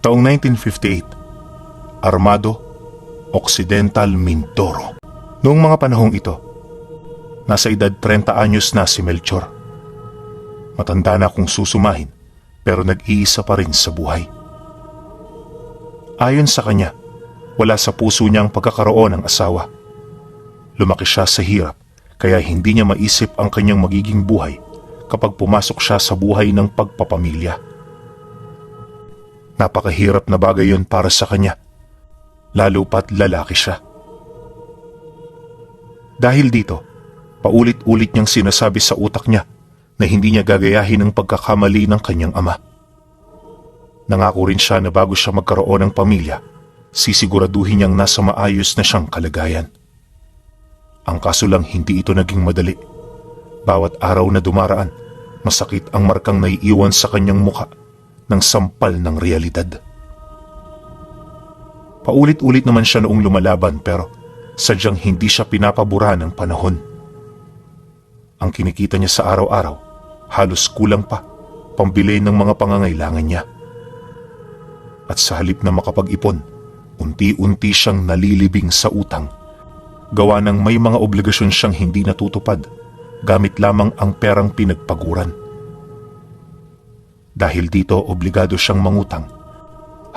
Taong 1958, Armado, Occidental, Mindoro. Noong mga panahong ito, nasa edad 30 anyos na si Melchor. Matanda na kung susumahin, pero nag-iisa pa rin sa buhay. Ayon sa kanya, wala sa puso niya ang pagkakaroon ng asawa. Lumaki siya sa hirap, kaya hindi niya maisip ang kanyang magiging buhay kapag pumasok siya sa buhay ng pagpapamilya. Napakahirap na bagay yun para sa kanya, lalo pat lalaki siya. Dahil dito, paulit-ulit niyang sinasabi sa utak niya na hindi niya gagayahin ang pagkakamali ng kanyang ama. Nangako rin siya na bago siya magkaroon ng pamilya, sisiguraduhin niyang nasa maayos na siyang kalagayan. Ang kaso lang hindi ito naging madali. Bawat araw na dumaraan, masakit ang markang naiiwan sa kanyang muka ng sampal ng realidad. Paulit-ulit naman siya noong lumalaban pero sadyang hindi siya pinapabura ng panahon. Ang kinikita niya sa araw-araw, halos kulang pa pambili ng mga pangangailangan niya. At sa halip na makapag-ipon, unti-unti siyang nalilibing sa utang. Gawa ng may mga obligasyon siyang hindi natutupad, gamit lamang ang perang pinagpaguran. Dahil dito, obligado siyang mangutang.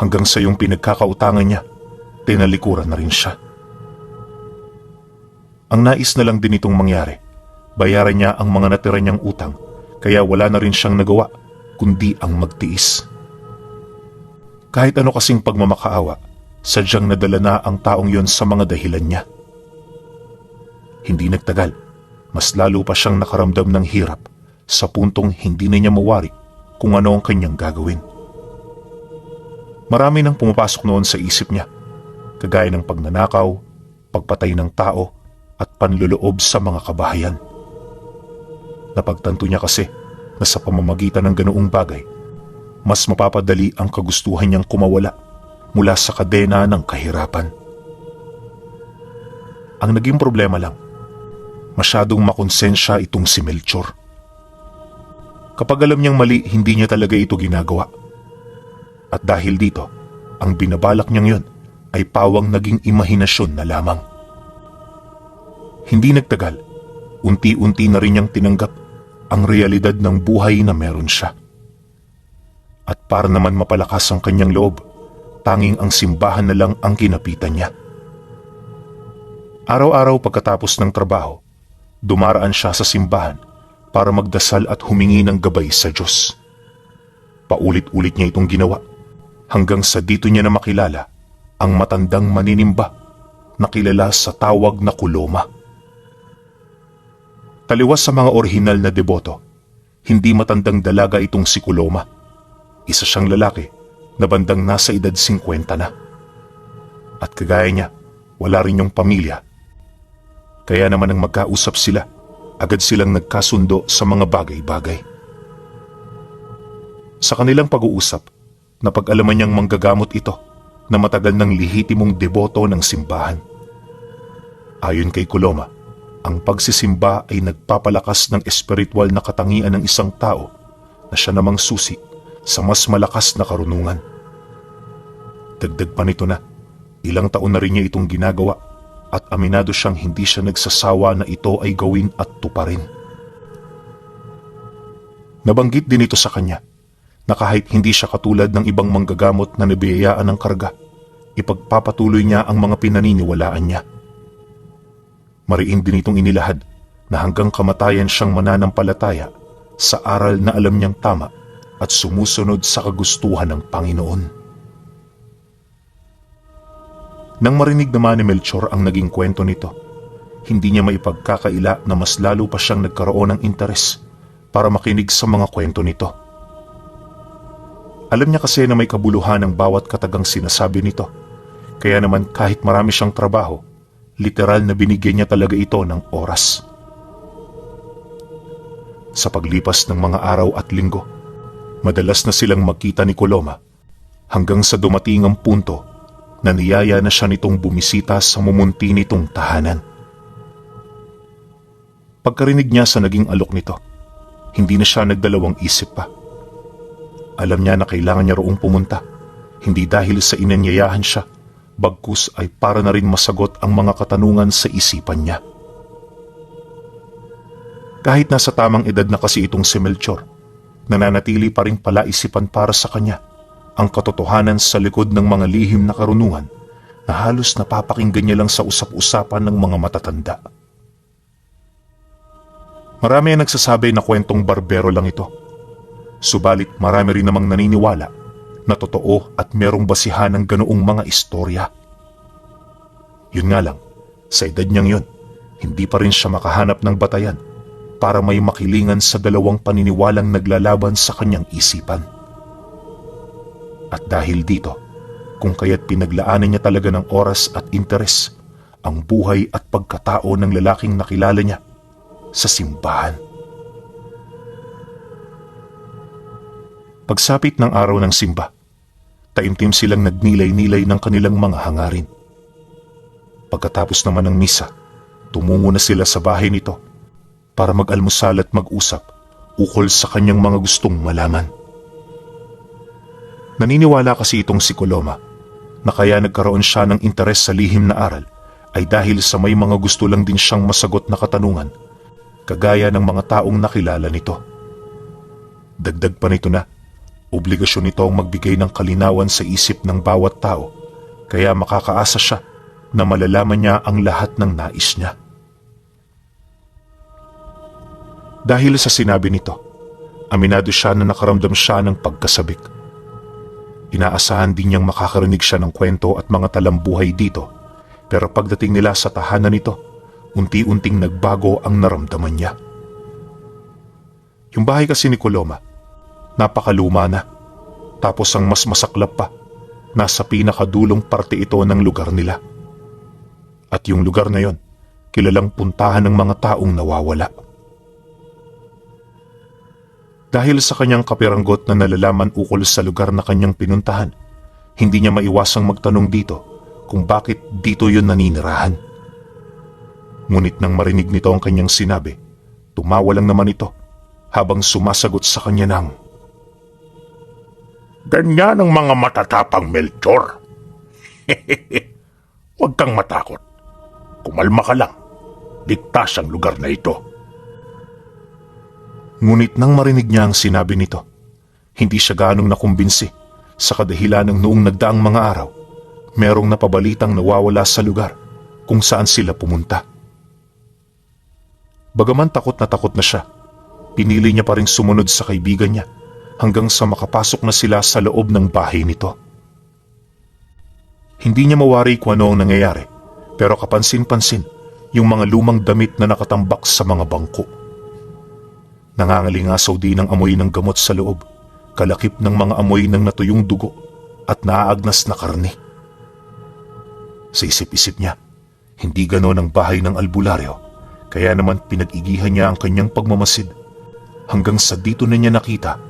Hanggang sa yung pinagkakautangan niya, tinalikuran na rin siya. Ang nais na lang din itong mangyari, bayaran niya ang mga natira niyang utang, kaya wala na rin siyang nagawa, kundi ang magtiis. Kahit ano kasing pagmamakaawa, sadyang nadala na ang taong yon sa mga dahilan niya. Hindi nagtagal, mas lalo pa siyang nakaramdam ng hirap sa puntong hindi na niya mawari kung ano ang kanyang gagawin. Marami nang pumapasok noon sa isip niya, kagaya ng pagnanakaw, pagpatay ng tao at panluloob sa mga kabahayan. Napagtanto niya kasi na sa pamamagitan ng ganoong bagay, mas mapapadali ang kagustuhan niyang kumawala mula sa kadena ng kahirapan. Ang naging problema lang, masyadong makonsensya itong si Melchor. Kapag alam niyang mali, hindi niya talaga ito ginagawa. At dahil dito, ang binabalak niyang yun ay pawang naging imahinasyon na lamang. Hindi nagtagal, unti-unti na rin niyang tinanggap ang realidad ng buhay na meron siya. At para naman mapalakas ang kanyang loob, tanging ang simbahan na lang ang kinapitan niya. Araw-araw pagkatapos ng trabaho, dumaraan siya sa simbahan para magdasal at humingi ng gabay sa Diyos. Paulit-ulit niya itong ginawa hanggang sa dito niya na makilala ang matandang maninimba na kilala sa tawag na Kuloma. Taliwas sa mga orihinal na deboto, hindi matandang dalaga itong si Kuloma. Isa siyang lalaki na bandang nasa edad 50 na. At kagaya niya, wala rin yung pamilya. Kaya naman nang magkausap sila, agad silang nagkasundo sa mga bagay-bagay. Sa kanilang pag-uusap, napag-alaman niyang manggagamot ito na matagal ng lihitimong deboto ng simbahan. Ayon kay Kuloma, ang pagsisimba ay nagpapalakas ng espiritual na katangian ng isang tao na siya namang susi sa mas malakas na karunungan. Dagdag pa nito na, ilang taon na rin niya itong ginagawa at aminado siyang hindi siya nagsasawa na ito ay gawin at tuparin. Nabanggit din ito sa kanya na kahit hindi siya katulad ng ibang manggagamot na nabiyayaan ng karga, ipagpapatuloy niya ang mga pinaniniwalaan niya. Mariin din itong inilahad na hanggang kamatayan siyang mananampalataya sa aral na alam niyang tama at sumusunod sa kagustuhan ng Panginoon. Nang marinig naman ni Melchor ang naging kwento nito, hindi niya maipagkakaila na mas lalo pa siyang nagkaroon ng interes para makinig sa mga kwento nito. Alam niya kasi na may kabuluhan ang bawat katagang sinasabi nito, kaya naman kahit marami siyang trabaho, literal na binigyan niya talaga ito ng oras. Sa paglipas ng mga araw at linggo, madalas na silang magkita ni Kuloma hanggang sa dumating ang punto na niyaya na siya nitong bumisita sa mumunti nitong tahanan. Pagkarinig niya sa naging alok nito, hindi na siya nagdalawang isip pa. Alam niya na kailangan niya roong pumunta Hindi dahil sa inanyayahan siya, bagkus ay para na rin masagot ang mga katanungan sa isipan niya. Kahit nasa tamang edad na kasi itong si Melchor, nananatili pa rin palaisipan para sa kanya ang katotohanan sa likod ng mga lihim na karunungan na halos napapakinggan niya lang sa usap-usapan ng mga matatanda. Marami ang nagsasabi na kwentong barbero lang ito. Subalit marami rin namang naniniwala na totoo at merong basihan ng ganoong mga istorya. Yun nga lang, sa edad niyang yun, hindi pa rin siya makahanap ng batayan para may makilingan sa dalawang paniniwalang naglalaban sa kanyang isipan. At dahil dito, kung kaya't pinaglaanan niya talaga ng oras at interes ang buhay at pagkatao ng lalaking nakilala niya sa simbahan. Pagsapit ng araw ng simba, taimtim silang nagnilay-nilay ng kanilang mga hangarin. Pagkatapos naman ng misa, tumungo na sila sa bahay nito para mag-almusal at mag-usap ukol sa kanyang mga gustong malaman. Naniniwala kasi itong si Coloma na kaya nagkaroon siya ng interes sa lihim na aral ay dahil sa may mga gusto lang din siyang masagot na katanungan kagaya ng mga taong nakilala nito. Dagdag pa nito na obligasyon nito ang magbigay ng kalinawan sa isip ng bawat tao, kaya makakaasa siya na malalaman niya ang lahat ng nais niya. Dahil sa sinabi nito, aminado siya na nakaramdam siya ng pagkasabik. Inaasahan din niyang makakarinig siya ng kwento at mga talambuhay dito, pero pagdating nila sa tahanan nito, unti-unting nagbago ang naramdaman niya. Yung bahay kasi ni Coloma, napakaluma na. Tapos ang mas masaklap pa, nasa pinakadulong parte ito ng lugar nila. At yung lugar na yon, kilalang puntahan ng mga taong nawawala. Dahil sa kanyang kapiranggot na nalalaman ukol sa lugar na kanyang pinuntahan, hindi niya maiwasang magtanong dito kung bakit dito yun naninirahan. Ngunit nang marinig nito ang kanyang sinabi, tumawa lang naman ito habang sumasagot sa kanya ng, "Ganyan ang mga matatapang, Melchor. Huwag kang matakot. Kumalma ka lang. Ligtas ang lugar na ito." Ngunit nang marinig niya ang sinabi nito, hindi siya ganong nakumbinsi sa kadahilan ng noong nagdaang mga araw, merong napabalitang nawawala sa lugar kung saan sila pumunta. Bagaman takot na siya, pinili niya pa ring sumunod sa kaibigan niya hanggang sa makapasok na sila sa loob ng bahay nito. Hindi niya mawari kung ano ang nangyayari, pero kapansin-pansin yung mga lumang damit na nakatambak sa mga bangko. Nangangalingasaw din ang amoy ng gamot sa loob, kalakip ng mga amoy ng natuyong dugo at naaagnas na karne. Sa isip-isip niya, hindi ganon ang bahay ng albularyo, kaya naman pinag-igihan niya ang kanyang pagmamasid hanggang sa dito na niya nakita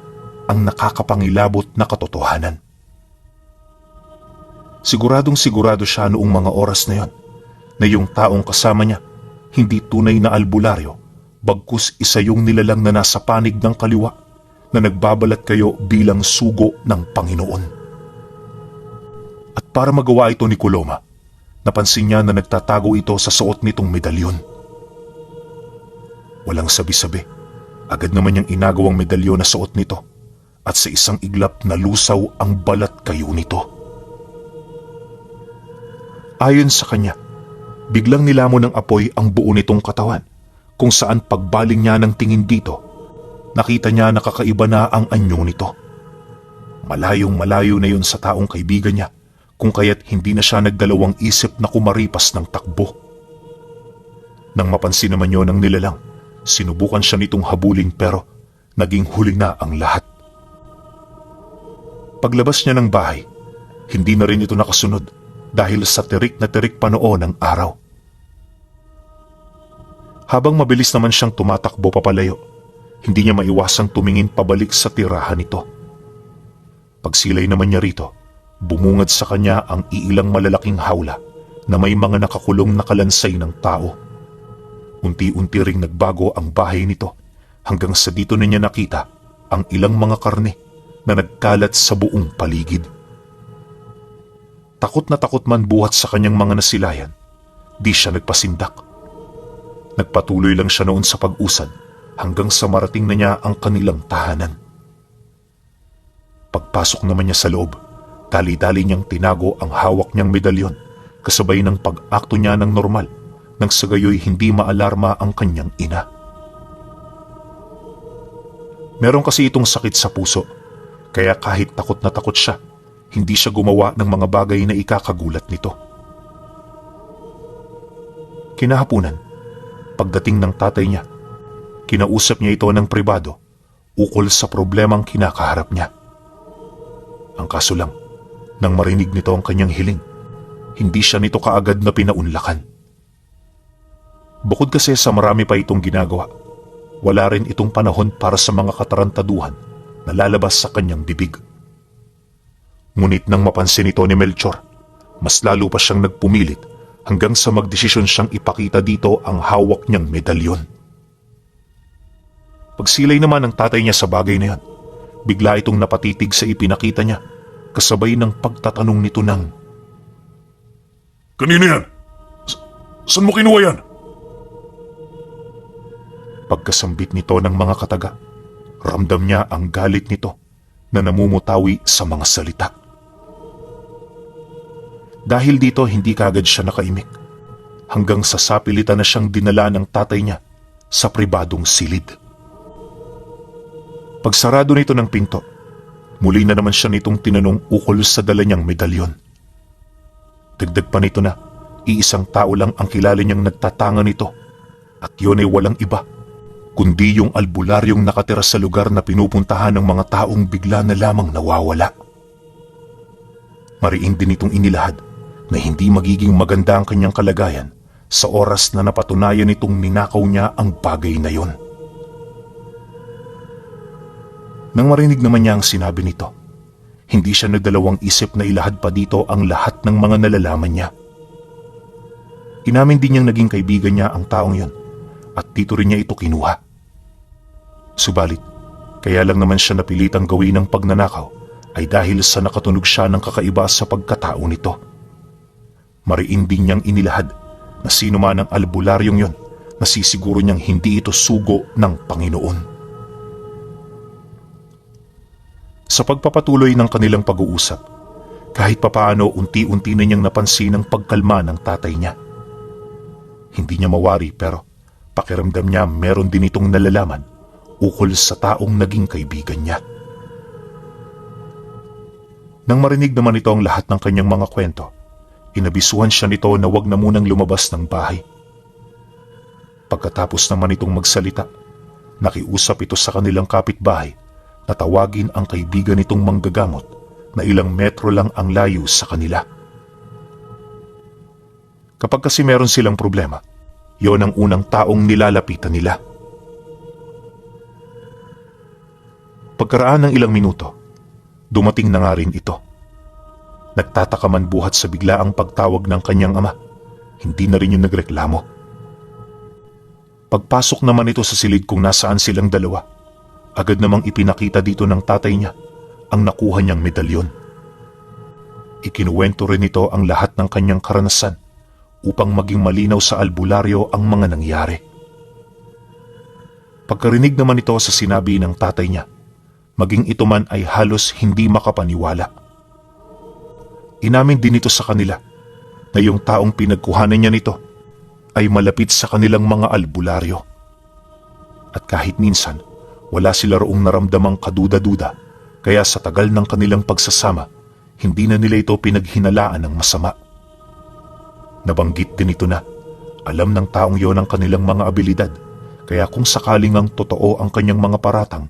ang nakakapangilabot na katotohanan. Siguradong sigurado siya noong mga oras na yon na yung taong kasama niya hindi tunay na albularyo, bagkus isa yung nilalang na nasa panig ng kaliwa na nagbabalat kayo bilang sugo ng Panginoon. At para magawa ito ni Coloma, napansin niya na nagtatago ito sa suot nitong medalyon. Walang sabi-sabi, agad naman niyang inagaw ang medalyon na suot nito at sa isang iglap na lusaw ang balat kayo nito. Ayon sa kanya, biglang nilamon ng apoy ang buo nitong katawan, kung saan pagbaling niya ng tingin dito, nakita niya na kakaiba na ang anyo nito. Malayong malayo na yun sa taong kaibigan niya, kung kaya't hindi na siya nagdalawang isip na kumaripas ng takbo. Nang mapansin naman yun ng nilalang, sinubukan siya nitong habulin pero naging huli na ang lahat. Paglabas niya ng bahay, hindi na rin ito nakasunod dahil sa tirik na tirik pa noon ng araw. Habang mabilis naman siyang tumatakbo papalayo, hindi niya maiwasang tumingin pabalik sa tirahan nito. Pagsilay naman niya rito, bumungad sa kanya ang iilang malalaking hawla na may mga nakakulong na kalansay ng tao. Unti-unti ring nagbago ang bahay nito hanggang sa dito na niya nakita ang ilang mga karne na nagkalat sa buong paligid. Takot na takot man buhat sa kanyang mga nasilayan, di siya nagpasindak. Nagpatuloy lang siya noon sa pag-usad hanggang sa marating na niya ang kanilang tahanan. Pagpasok naman niya sa loob, dali-dali niyang tinago ang hawak niyang medalyon kasabay ng pag-akto niya ng normal nang sa gayoy hindi maalarma ang kanyang ina. Meron kasi itong sakit sa puso, kaya kahit takot na takot siya, hindi siya gumawa ng mga bagay na ikakagulat nito. Kinahapunan, pagdating ng tatay niya, kinausap niya ito ng pribado ukol sa problemang kinakaharap niya. Ang kaso lang, nang marinig nito ang kanyang hiling, hindi siya nito kaagad na pinaunlakan. Bukod kasi sa marami pa itong ginagawa, wala rin itong panahon para sa mga katarantaduhan na lalabas sa kanyang bibig. Ngunit nang mapansin ito ni Melchor, mas lalo pa siyang nagpumilit hanggang sa magdesisyon siyang ipakita dito ang hawak niyang medalyon. Pagsilay naman ng tatay niya sa bagay na yan, bigla itong napatitig sa ipinakita niya kasabay ng pagtatanong nito ng, Kanino yan? Saan mo kinuha yan? Pagkasambit nito ng mga kataga, ramdam niya ang galit nito na namumutawi sa mga salita. Dahil dito hindi kaagad siya nakaimik hanggang sa sapilitan na siyang dinala ng tatay niya sa pribadong silid. Pagsarado nito ng pinto, muli na naman siya nitong tinanong ukol sa dala niyang medalyon. Dagdag pa nito na iisang tao lang ang kilala niyang nagtatanga nito at yun ay walang iba kundi yung albularyong nakatira sa lugar na pinupuntahan ng mga taong bigla na lamang nawawala. Mariin din itong inilahad na hindi magiging maganda ang kanyang kalagayan sa oras na napatunayan nitong ninakaw niya ang bagay na yon. Nang marinig naman niya ang sinabi nito, hindi siya nagdalawang isip na ilahad pa dito ang lahat ng mga nalalaman niya. Inamin din niyang naging kaibigan niya ang taong yon at dito rin niya ito kinuha. Subalit, kaya lang naman siya napilitang gawin ng pagnanakaw ay dahil sa nakatunog siya ng kakaiba sa pagkatao nito. Mariin din niyang inilahad na sino man ang albularyong yon, nasisiguro niyang hindi ito sugo ng Panginoon. Sa pagpapatuloy ng kanilang pag-uusap, kahit papaano unti-unti na niyang napansin ang pagkalma ng tatay niya. Hindi niya mawari pero pakiramdam niya meron din itong nalalaman ukol sa taong naging kaibigan niya. Nang marinig naman ito ang lahat ng kanyang mga kwento, inabisuhan siya nito na wag na munang lumabas ng bahay. Pagkatapos naman itong magsalita, nakiusap ito sa kanilang kapitbahay na tawagin ang kaibigan nitong manggagamot na ilang metro lang ang layo sa kanila. Kapag kasi meron silang problema, yon ang unang taong nilalapitan nila. Pagkaraan ng ilang minuto, dumating na nga rin ito. Nagtataka man buhat sa biglaang pagtawag ng kanyang ama, hindi na rin yung nagreklamo. Pagpasok naman ito sa silid kung nasaan silang dalawa, agad namang ipinakita dito ng tatay niya ang nakuha niyang medalyon. Ikinuwento rin ito ang lahat ng kanyang karanasan upang maging malinaw sa albularyo ang mga nangyari. Pagkarinig naman ito sa sinabi ng tatay niya, maging ito man ay halos hindi makapaniwala. Inamin din ito sa kanila na yung taong pinagkuhanan niya nito ay malapit sa kanilang mga albularyo. At kahit minsan, wala sila roong naramdamang kaduda-duda, kaya sa tagal ng kanilang pagsasama, hindi na nila ito pinaghinalaan ng masama. Nabanggit din ito na alam ng taong yon ang kanilang mga abilidad, kaya kung sakaling ang totoo ang kanyang mga paratang,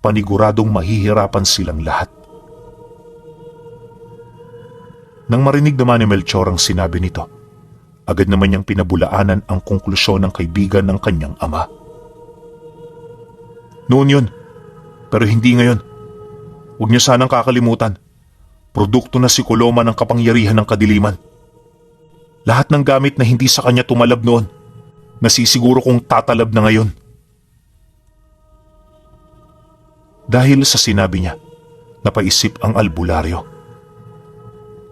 paniguradong mahihirapan silang lahat. Nang marinig naman ni Melchor ang sinabi nito, agad naman niyang pinabulaanan ang konklusyon ng kaibigan ng kanyang ama. Noon yun, pero hindi ngayon. Huwag niyo sanang kakalimutan. Produkto na si Coloma ng kapangyarihan ng kadiliman. Lahat ng gamit na hindi sa kanya tumalab noon, nasisiguro kong tatalab na ngayon. Dahil sa sinabi niya, napaisip ang albularyo.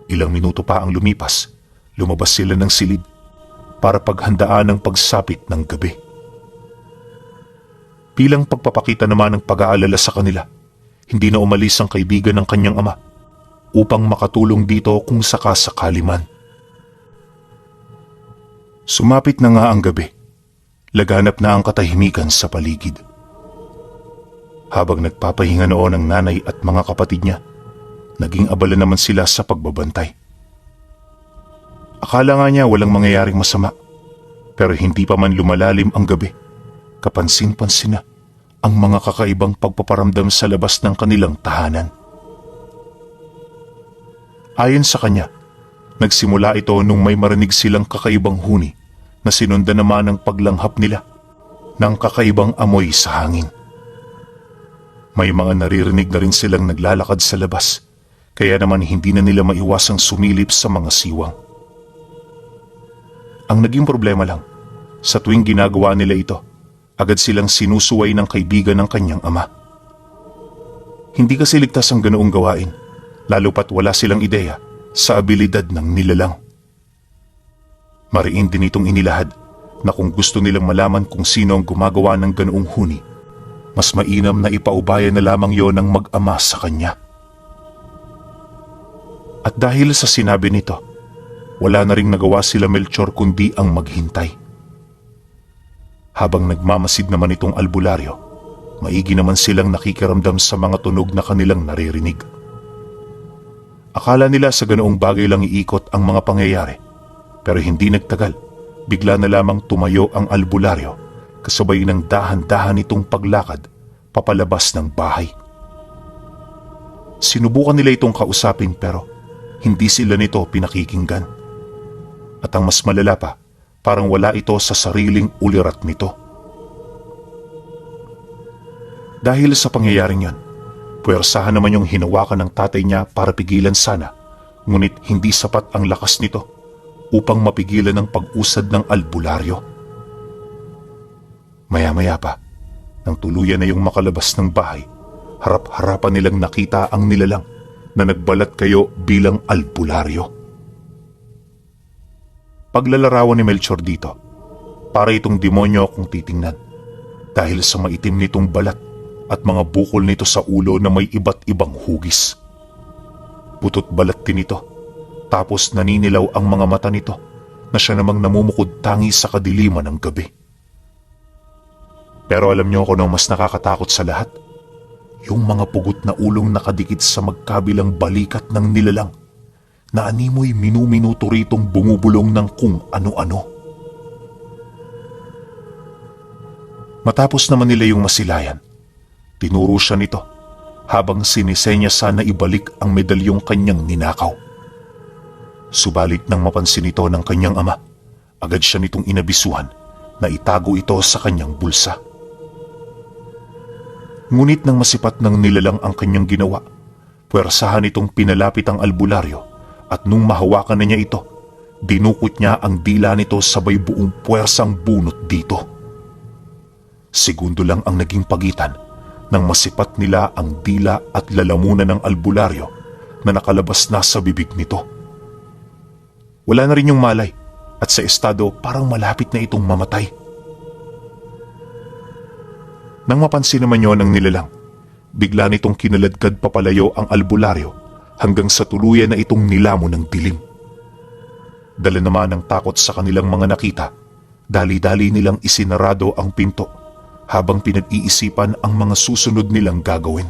Ilang minuto pa ang lumipas, lumabas sila ng silid para paghandaan ang pagsapit ng gabi. Bilang pagpapakita naman ng pag-aalala sa kanila, hindi na umalis ang kaibigan ng kanyang ama upang makatulong dito kung sakasakali man. Sumapit na nga ang gabi. Laganap na ang katahimikan sa paligid. Habang nagpapahinga noon ang nanay at mga kapatid niya, naging abala naman sila sa pagbabantay. Akala nga niya walang mangyayaring masama, pero hindi pa man lumalalim ang gabi, kapansin-pansin na ang mga kakaibang pagpaparamdam sa labas ng kanilang tahanan. Ayon sa kanya, nagsimula ito nung may marinig silang kakaibang huni na sinundan naman ng paglanghap nila ng kakaibang amoy sa hangin. May mga naririnig na rin silang naglalakad sa labas, kaya naman hindi na nila maiwasang sumilip sa mga siwang. Ang naging problema lang, sa tuwing ginagawa nila ito, agad silang sinusuway ng kaibigan ng kanyang ama. Hindi kasi ligtas ang ganoong gawain, lalo pat wala silang ideya sa abilidad ng nilalang. Mariin din itong inilahad na kung gusto nilang malaman kung sino ang gumagawa ng ganoong huni, mas mainam na ipaubayan na lamang yon ng mag-ama sa kanya. At dahil sa sinabi nito, wala na ring nagawa sila Melchor kundi ang maghintay. Habang nagmamasid naman itong albularyo, maigi naman silang nakikiramdam sa mga tunog na kanilang naririnig. Akala nila sa ganoong bagay lang iikot ang mga pangyayari, pero hindi nagtagal, bigla na lamang tumayo ang albularyo kasabay ng dahan-dahan itong paglakad papalabas ng bahay. Sinubukan nila itong kausapin pero hindi sila nito pinakikinggan. At ang mas malala pa, parang wala ito sa sariling ulirat nito. Dahil sa pangyayaring yon, puwersahan naman yung hinawakan ng tatay niya para pigilan sana, ngunit hindi sapat ang lakas nito upang mapigilan ang pag-usad ng albularyo. Maya-maya pa, nang tuluyan na yung makalabas ng bahay, harap-harapan nilang nakita ang nilalang na nagbalat kayo bilang albularyo. Paglalarawan ni Melchor dito, para itong demonyo kung titingnan dahil sa maitim nitong balat at mga bukol nito sa ulo na may iba't ibang hugis. Putot balat din ito, tapos naninilaw ang mga mata nito na siya namang namumukod tangi sa kadiliman ng gabi. Pero alam niyo kung ano mas nakakatakot sa lahat? Yung mga pugot na ulong nakadikit sa magkabilang balikat ng nilalang na animoy minuminuto ritong bumubulong ng kung ano-ano. Matapos naman nila yung masilayan, tinuro siya nito habang sinisenya sana ibalik ang medalyong kanyang ninakaw. Subalit nang mapansin ito ng kanyang ama, agad siya nitong inabisuhan na itago ito sa kanyang bulsa. Ngunit nang masipat ng nilalang ang kanyang ginawa, puwersahan itong pinalapit ang albularyo at nung mahawakan na niya ito, dinukot niya ang dila nito sabay buong puwersang bunot dito. Segundo lang ang naging pagitan nang masipat nila ang dila at lalamunan ng albularyo na nakalabas na sa bibig nito. Wala na rin yung malay at sa estado parang malapit na itong mamatay. Nang mapansin naman yon ng nilalang, bigla nitong kinaladkad papalayo ang albularyo hanggang sa tuluyan na itong nilamon ng dilim. Dala naman ng takot sa kanilang mga nakita, dali-dali nilang isinarado ang pinto habang pinag-iisipan ang mga susunod nilang gagawin.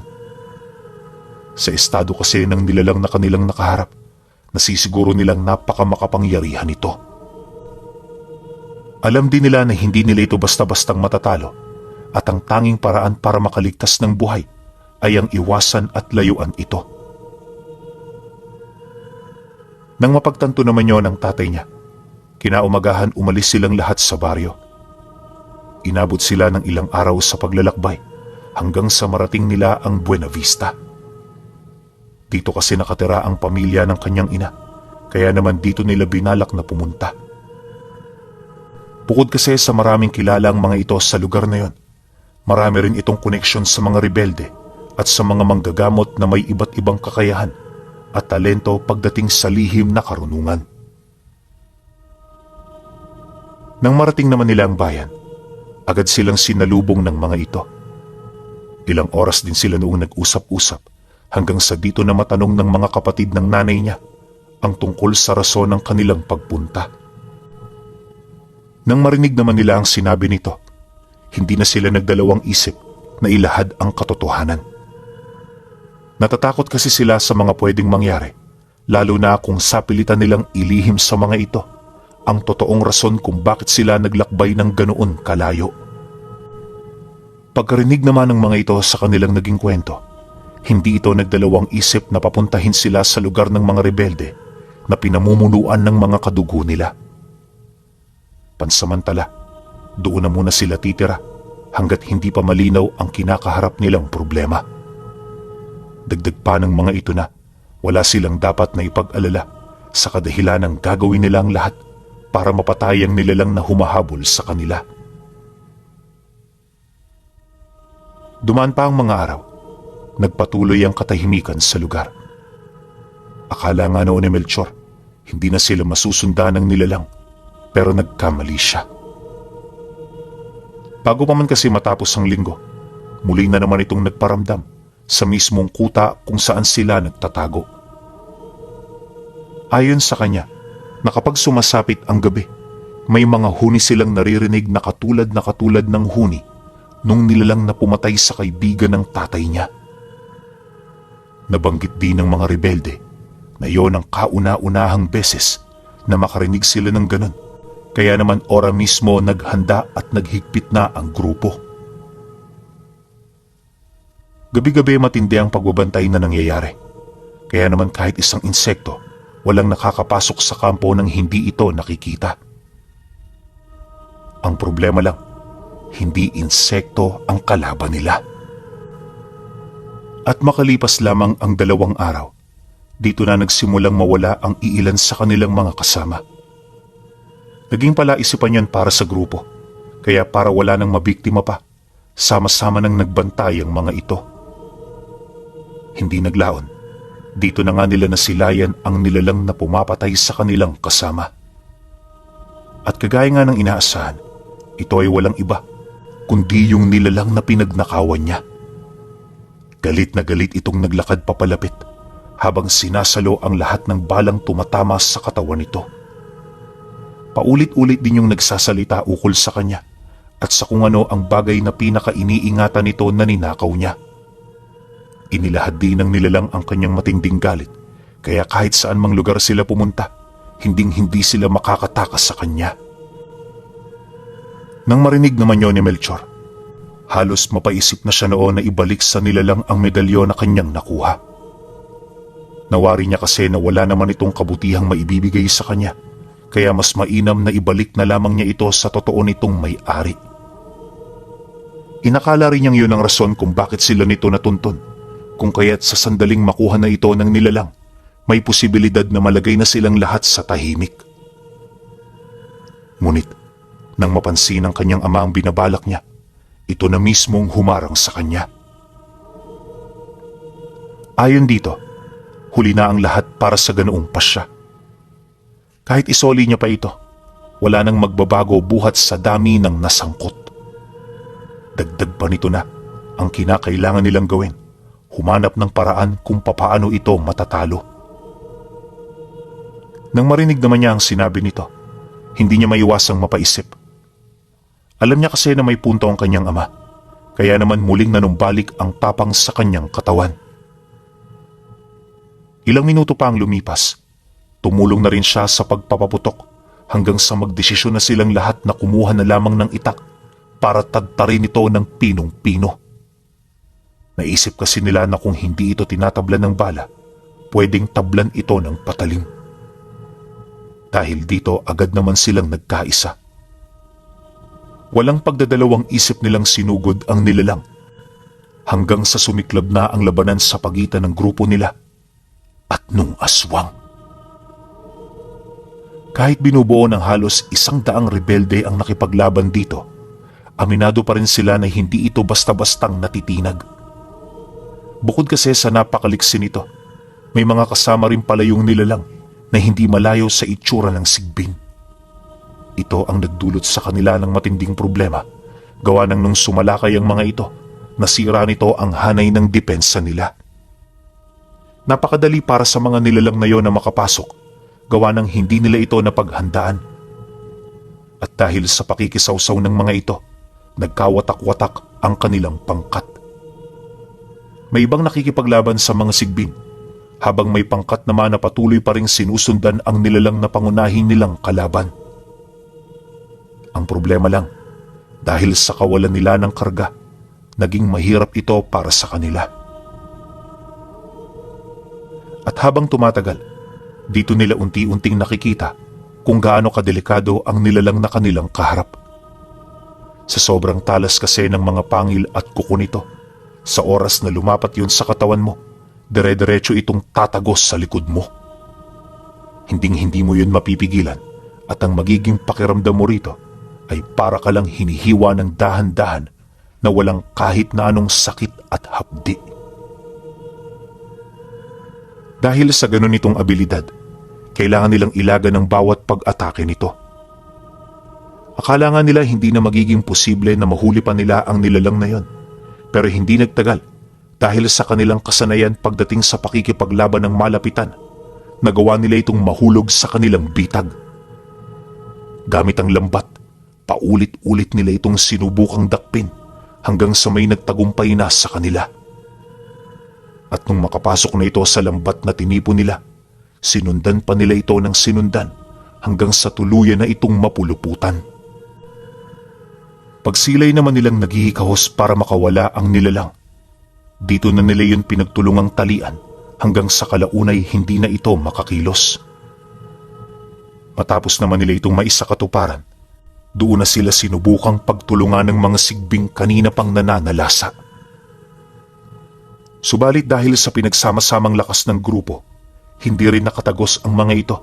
Sa estado kasi ng nilalang na kanilang nakaharap, nasisiguro nilang napakamakapangyarihan ito. Alam din nila na hindi nila ito basta-bastang matatalo at ang tanging paraan para makaligtas ng buhay ay ang iwasan at layuan ito. Nang mapagtanto naman yon ng tatay niya, kinaumagahan umalis silang lahat sa baryo. Inabot sila ng ilang araw sa paglalakbay hanggang sa marating nila ang Buena Vista. Dito kasi nakatira ang pamilya ng kanyang ina, kaya naman dito nila binalak na pumunta. Bukod kasi sa maraming kilala ang mga ito sa lugar na yon, marami rin itong koneksyon sa mga rebelde at sa mga manggagamot na may iba't ibang kakayahan at talento pagdating sa lihim na karunungan. Nang marating naman nila ang bayan, agad silang sinalubong ng mga ito. Ilang oras din sila noong nag-usap-usap hanggang sa dito na matanong ng mga kapatid ng nanay niya ang tungkol sa rason ng kanilang pagpunta. Nang marinig naman nila ang sinabi nito, hindi na sila nagdalawang isip na ilahad ang katotohanan. Natatakot kasi sila sa mga pwedeng mangyari, lalo na kung sapilitan nilang ilihim sa mga ito ang totoong rason kung bakit sila naglakbay ng ganoon kalayo. Pagkarinig naman ng mga ito sa kanilang naging kwento, hindi ito nagdalawang isip na papuntahin sila sa lugar ng mga rebelde na pinamumunuan ng mga kadugo nila. Pansamantala, doon na muna sila titira hanggat hindi pa malinaw ang kinakaharap nilang problema. Dagdag pa ng mga ito na wala silang dapat na ipag-alala sa kadahilan ng gagawin nila ang lahat para mapatay ang nilalang na humahabol sa kanila. Dumaan pa ang mga araw, nagpatuloy ang katahimikan sa lugar. Akala nga noon ni Melchor, hindi na sila masusundan ng nilalang, pero nagkamali siya. Bago pa man kasi matapos ang linggo, muli na naman itong nagparamdam sa mismong kuta kung saan sila nagtatago. Ayon sa kanya, na kapag sumasapit ang gabi, may mga huni silang naririnig na katulad ng huni nung nilalang na pumatay sa kaibigan ng tatay niya. Nabanggit din ng mga rebelde na yon ang kauna-unahang beses na makarinig sila ng ganon, kaya naman ora mismo naghanda at naghigpit na ang grupo. Gabi-gabi matindi ang pagbabantay na nangyayari, kaya naman kahit isang insekto walang nakakapasok sa kampo nang hindi ito nakikita. Ang problema lang, hindi insekto ang kalaban nila. At makalipas lamang ang 2 araw, dito na nagsimulang mawala ang iilan sa kanilang mga kasama. Naging palaisipan yan para sa grupo, kaya para wala nang mabiktima pa, sama-sama nang nagbantay ang mga ito. Hindi naglaon. Dito na nga nila nasilayan ang nilalang na pumapatay sa kanilang kasama. At kagaya nga ng inaasahan, ito ay walang iba, kundi yung nilalang na pinagnakawan niya. Galit na galit itong naglakad papalapit, habang sinasalo ang lahat ng balang tumatama sa katawan nito. Paulit-ulit din yung nagsasalita ukol sa kanya, at sa kung ano ang bagay na pinaka-iniingatan nito na ninakaw niya. Inilahad din ng nilalang ang kanyang matinding galit, kaya kahit saan mang lugar sila pumunta, hinding-hindi sila makakatakas sa kanya. Nang marinig naman yun ni Melchor, halos mapaisip na siya noon na ibalik sa nilalang ang medalyon na kanyang nakuha. Nawari niya kasi na wala naman itong kabutihang maibibigay sa kanya, kaya mas mainam na ibalik na lamang niya ito sa totoo nitong may-ari. Inakala rin niyang yun ang rason kung bakit sila nito natuntun, kung kaya't sa sandaling makuha na ito ng nilalang, may posibilidad na malagay na silang lahat sa tahimik. Ngunit, nang mapansin ng kanyang ama ang binabalak niya, ito na mismong humarang sa kanya. Ayon dito, huli na ang lahat para sa ganoong pasya. Kahit isoli niya pa ito, wala nang magbabago buhat sa dami ng nasangkot. Dagdag pa nito na ang kinakailangan nilang gawin, humanap ng paraan kung papaano ito matatalo. Nang marinig naman niya ang sinabi nito, hindi niya maiwasang mapaisip. Alam niya kasi na may punto ang kanyang ama, kaya naman muling nanumbalik ang tapang sa kanyang katawan. Ilang minuto pa ang lumipas, tumulong na rin siya sa pagpapaputok hanggang sa magdesisyon na silang lahat na kumuha na lamang ng itak para tagtarin ito ng pinong-pino. Naisip kasi nila na kung hindi ito tinatablan ng bala, pwedeng tablan ito ng patalim. Dahil dito agad naman silang nagkaisa. Walang pagdadalawang isip nilang sinugod ang nilalang hanggang sa sumiklab na ang labanan sa pagitan ng grupo nila at nung aswang. Kahit binubuo ng halos 100 rebelde ang nakipaglaban dito, aminado pa rin sila na hindi ito basta-bastang natitinag. Bukod kasi sa napakaliksi nito, May mga kasama rin pala yung nilalang na hindi malayo sa itsura ng sigbin. Ito ang nagdulot sa kanila ng matinding problema. Gawa ng nung sumalakay ang mga ito, nasira nito ang hanay ng depensa nila. Napakadali para sa mga nilalang na yon na makapasok, gawa ng hindi nila ito napaghandaan. At dahil sa pakikisawsaw ng mga ito, nagkawatak-watak ang kanilang pangkat. May ibang nakikipaglaban sa mga sigbin, habang may pangkat naman na patuloy pa ring sinusundan ang nilalang na pangunahin nilang kalaban. Ang problema lang, dahil sa kawalan nila ng karga, naging mahirap ito para sa kanila. At habang tumatagal, dito nila unti-unting nakikita kung gaano kadelikado ang nilalang na kanilang kaharap. Sa sobrang talas kasi ng mga pangil at kuko nito, sa oras na lumapat yun sa katawan mo, dire-diretso itong tatagos sa likod mo. Hinding-hindi mo yun mapipigilan at ang magiging pakiramdam mo rito ay para ka lang hinihiwa ng dahan-dahan na walang kahit na anong sakit at hapdi. Dahil sa ganun itong abilidad, kailangan nilang ilaga ng bawat pag-atake nito. Akala nga nila hindi na magiging posible na mahuli pa nila ang nilalang na yon, pero hindi nagtagal dahil sa kanilang kasanayan pagdating sa pakikipaglaban ng malapitan, nagawa nila itong mahulog sa kanilang bitag. Gamit ang lambat, paulit-ulit nila itong sinubukang dakpin hanggang sa may nagtagumpay na sa kanila. At nung makapasok na ito sa lambat na tinipo nila, sinundan pa nila ito ng sinundan hanggang sa tuluyan na itong mapuluputan. Pagsilay naman nilang naghihikahos para makawala ang nilalang, dito na nila yun pinagtulungang talian hanggang sa kalaunay hindi na ito makakilos. Matapos naman nila itong maisakatuparan, doon na sila sinubukang pagtulungan ng mga sigbing kanina pang nananalasa. Subalit dahil sa pinagsama-samang lakas ng grupo, hindi rin nakatagos ang mga ito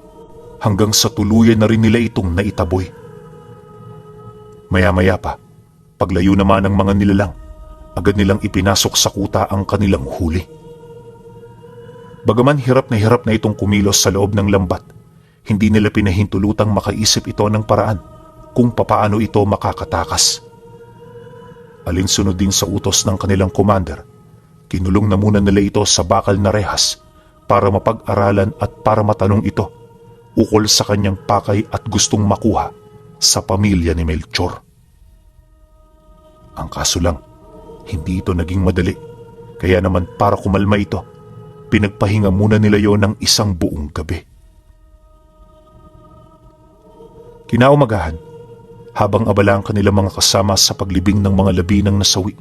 hanggang sa tuluyan na rin nila itong naitaboy. Maya-maya pa, paglayo naman ng mga nilalang, agad nilang ipinasok sa kuta ang kanilang huli. Bagaman hirap na itong kumilos sa loob ng lambat, hindi nila pinahintulutang makaisip ito ng paraan kung papaano ito makakatakas. Alinsunod din sa utos ng kanilang commander, kinulong na muna nila ito sa bakal na rehas para mapag-aralan at para matanong ito ukol sa kanyang pakay at gustong makuha sa pamilya ni Melchor. Ang kaso lang, hindi ito naging madali, kaya naman para kumalma ito, pinagpahinga muna nila yon ng isang buong gabi. Kinaumagahan, habang abala ang kanilang mga kasama sa paglibing ng mga labi ng nasawi,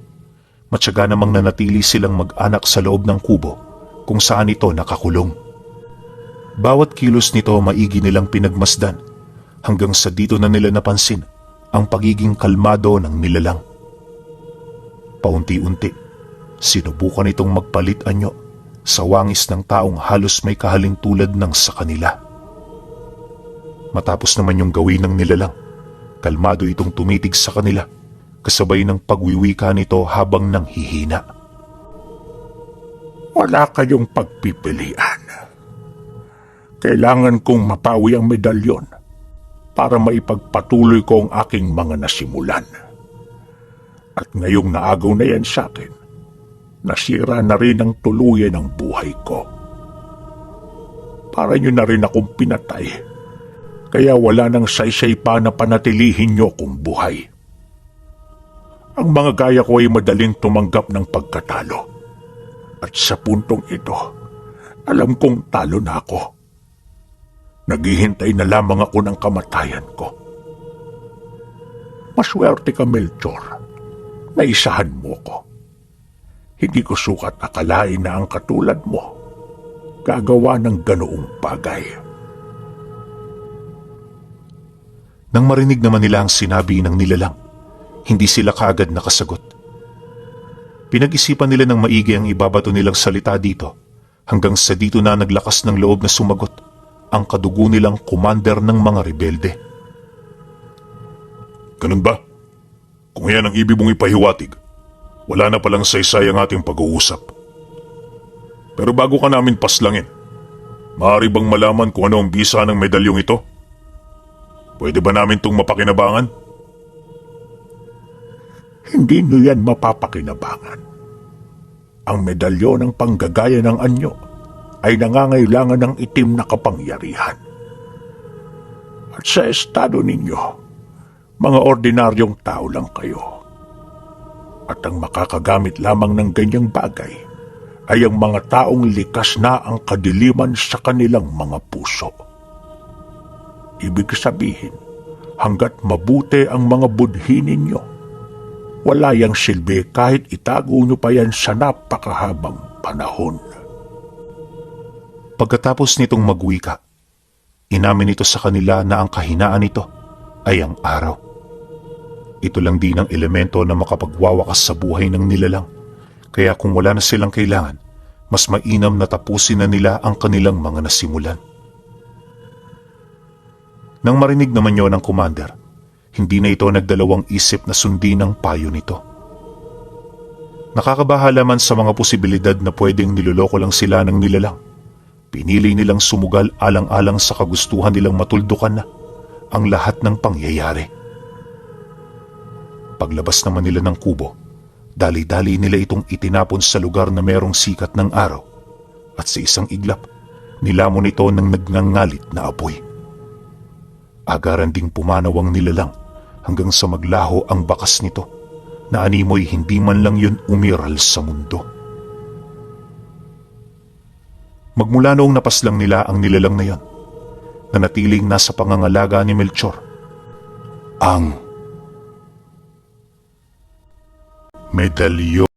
matyaga namang nanatili silang mag-anak sa loob ng kubo kung saan ito nakakulong. Bawat kilos nito maigi nilang pinagmasdan hanggang sa dito na nila napansin ang pagiging kalmado ng nilalang. Paunti-unti, sinubukan itong magpalit anyo sa wangis ng taong halos may kahaling tulad ng sa kanila. Matapos naman yung gawin ng nilalang, kalmado itong tumitig sa kanila kasabay ng pagwiwika nito habang nanghihina. Wala kayong pagpipilian. Kailangan kong mapawi ang medalyon para maipagpatuloy ko ang aking mga nasimulan. At ngayong naagaw na yan sa akin, nasira na rin ang tuluyan ng buhay ko. Para nyo na rin akong pinatay, kaya wala nang saysay pa na panatilihin nyo kong buhay. Ang mga gaya ko ay madaling tumanggap ng pagkatalo. At sa puntong ito, alam kong talo na ako. Naghihintay na lamang ako ng kamatayan ko. Maswerte ka, Melchor. Naisahan mo ko. Hindi ko sukat akalain na ang katulad mo gagawa ng ganoong bagay. Nang marinig naman nila ang sinabi ng nilalang, hindi sila kaagad nakasagot. Pinag-isipan nila ng maigi ang ibabato nilang salita dito hanggang sa dito na naglakas ng loob na sumagot ang kadugo nilang commander ng mga rebelde. Ganun ba? Kung yan ang ibig mong ipahiwatig, wala na palang saysay ang ating pag-uusap. Pero bago ka namin paslangin, Maaari bang malaman kung ano ang bisa ng medalyong ito? Pwede ba namin itong mapakinabangan? Hindi nyo yan mapapakinabangan. Ang medalyon ng panggagaya ng anyo ay nangangailangan ng itim na kapangyarihan. At sa estado ninyo, mga ordinaryong tao lang kayo. At ang makakagamit lamang ng ganyang bagay ay ang mga taong likas na ang kadiliman sa kanilang mga puso. Ibig sabihin, hanggat mabuti ang mga budhi ninyo, wala yang silbi kahit itago nyo pa yan sa napakahabang panahon. Pagkatapos nitong magwika, inamin ito sa kanila na ang kahinaan nito ay ang araw. Ito lang din ang elemento na makapagwawakas sa buhay ng nilalang. Kaya kung wala na silang kailangan, mas mainam na tapusin na nila ang kanilang mga nasimulan. Nang marinig naman yon ng commander, hindi na ito nagdalawang isip na sundin ang payo nito. Nakakabahala man sa mga posibilidad na pwedeng niloloko lang sila ng nilalang. Pinili nilang sumugal alang-alang sa kagustuhan nilang matuldukan na ang lahat ng pangyayari. Paglabas naman nila ng kubo, dali-dali nila itong itinapon sa lugar na merong sikat ng araw at sa isang iglap, nilamon ito ng nagngangalit na apoy. Agaran ding pumanaw ang nilalang hanggang sa maglaho ang bakas nito na animoy hindi man lang yun umiral sa mundo. Magmula noong napaslang nila ang nilalang na yon, nanatiling nasa pangangalaga ni Melchor ang medalyon.